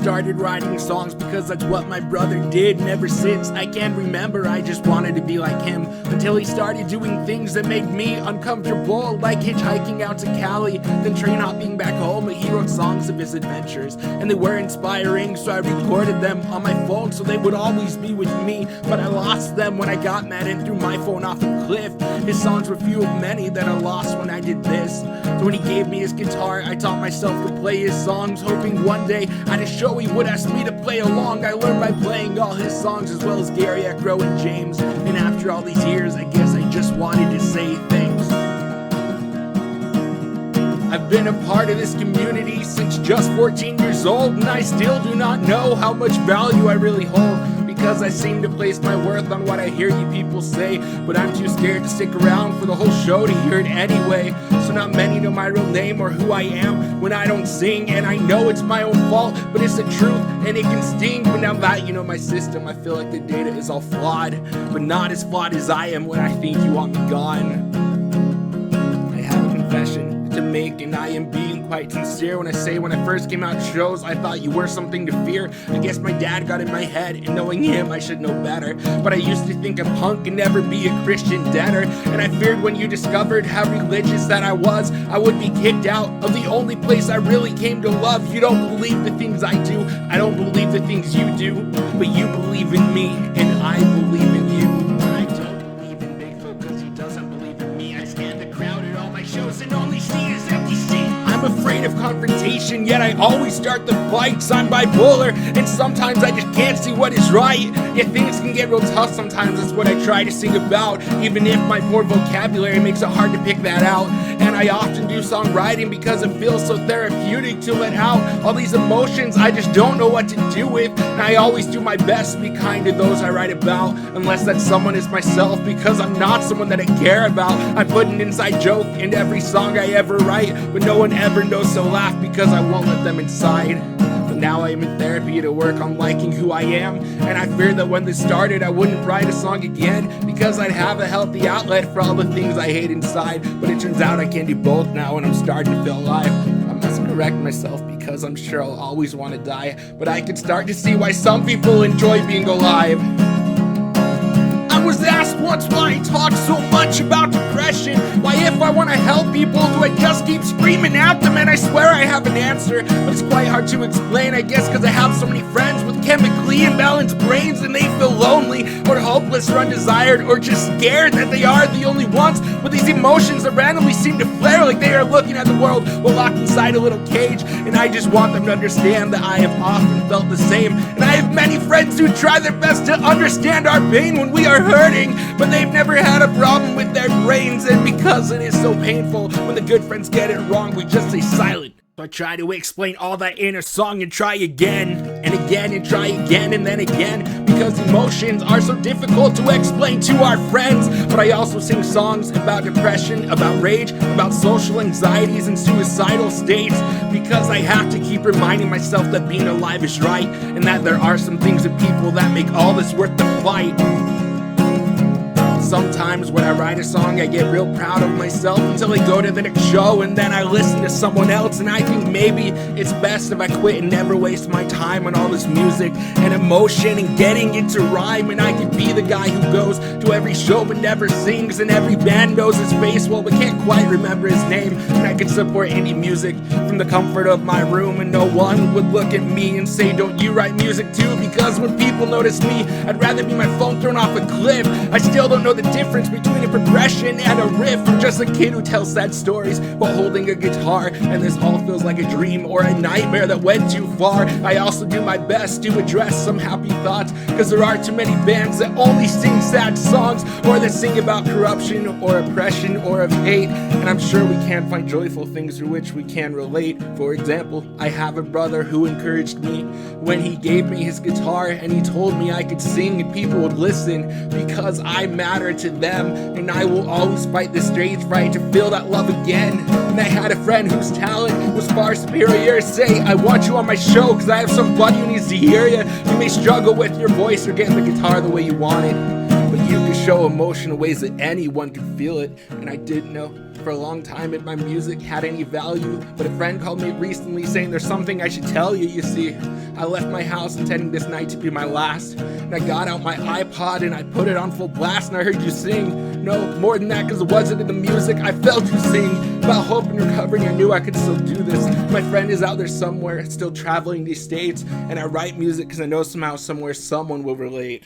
started writing songs because that's what my brother did. And ever since I can remember, I just wanted to be like him, until he started doing things that made me uncomfortable, like hitchhiking out to Cali, then train hopping back home. But he wrote songs of his adventures, and they were inspiring, so I recorded them on my phone so they would always be with me. But I lost them when I got mad and threw my phone off a cliff. His songs were few of many that I lost when I did this. So when he gave me his guitar, I taught myself to play his songs, hoping one day at a show he would ask me to play along. I learned by playing all his songs, as well as Gary, Acro, and James. And after all these years, I guess I just wanted to say thanks. I've been a part of this community since just 14 years old, and I still do not know how much value I really hold, because I seem to place my worth on what I hear you people say. But I'm too scared to stick around for the whole show to hear it anyway. So not many know my real name or who I am when I don't sing, and I know it's my own fault, but it's the truth and it can sting. But now that you know my system, I feel like the data is all flawed, but not as flawed as I am when I think you want me gone. I have a confession to make, and I am being quite sincere when I say when I first came out shows, I thought you were something to fear. I guess my dad got in my head, and knowing him, I should know better. But I used to think a punk and never be a Christian debtor, and I feared when you discovered how religious that I was, I would be kicked out of the only place I really came to love. You don't believe the things I do, I don't believe the things you do, but you believe in me, and I believe in you. I don't believe in Bigfoot because he doesn't believe in me. I scan the crowd at all my shows and only see his empty seat. I'm afraid of confrontation, yet I always start the fights. I'm bipolar, and sometimes I just can't see what is right. Yeah, things can get real tough sometimes, that's what I try to sing about, even if my poor vocabulary makes it hard to pick that out. And I often do songwriting because it feels so therapeutic to let out all these emotions I just don't know what to do with. And I always do my best to be kind to those I write about, unless that someone is myself, because I'm not someone that I care about. I put an inside joke in every song I ever write, but no one ever knows to laugh because I won't let them inside. But now I am in therapy to work on liking who I am, and I feared that when this started I wouldn't write a song again, because I'd have a healthy outlet for all the things I hate inside. But it turns out I can do both now, and I'm starting to feel alive. I must correct myself because I'm sure I'll always want to die, but I can start to see why some people enjoy being alive. I was asked once why I talk so much about depression. Why, if I want to help people, do I just keep screaming at them? And I swear I have an answer, but it's quite hard to explain, I guess because I have so many friends with chemically imbalanced brains, and they feel lonely or hopeless or undesired, or just scared that they are the only ones with these emotions that randomly seem to flare like they are looking at the world while locked inside a little cage. And I just want them to understand that I have often felt the same, and I have many friends who try their best to understand our pain when we are hurting, but they've never had a problem with their brains. And because it is so painful when the good friends get it wrong, we just stay silent. So I try to explain all that in a song and try again and again and try again and then again, because emotions are so difficult to explain to our friends. But I also sing songs about depression, about rage, about social anxieties and suicidal states, because I have to keep reminding myself that being alive is right, and that there are some things and people that make all this worth the fight. Sometimes when I write a song, I get real proud of myself until I go to the next show, and then I listen to someone else, and I think maybe it's best if I quit and never waste my time on all this music and emotion and getting it to rhyme. And I could be the guy who goes to every show but never sings, and every band knows his face well but can't quite remember his name. And I could support indie music from the comfort of my room, and no one would look at me and say, don't you write music too? Because when people notice me, I'd rather be my phone thrown off a cliff. I still don't know the difference between a progression and a riff. I'm just a kid who tells sad stories while holding a guitar, and this all feels like a dream or a nightmare that went too far. I also do my best to address some happy thoughts, because there are too many bands that only sing sad songs, or that sing about corruption or oppression or of hate. And I'm sure we can find joyful things through which we can relate. For example, I have a brother who encouraged me when he gave me his guitar, and he told me I could sing and people would listen because I matter to them, and I will always fight the stage fright to feel that love again. And I had a friend whose talent was far superior say, I want you on my show because I have somebody who needs to hear you. You may struggle with your voice or getting the guitar the way you want it, but you can show emotion in ways that anyone could feel it. And I didn't know for a long time if my music had any value, but a friend called me recently saying there's something I should tell you. You see, I left my house intending this night to be my last, and I got out my iPod and I put it on full blast, and I heard you sing. No, more than that, cause it wasn't in the music, I felt you sing about hope and recovering. I knew I could still do this. My friend is out there somewhere, still traveling these states, and I write music cause I know somehow, somewhere, someone will relate.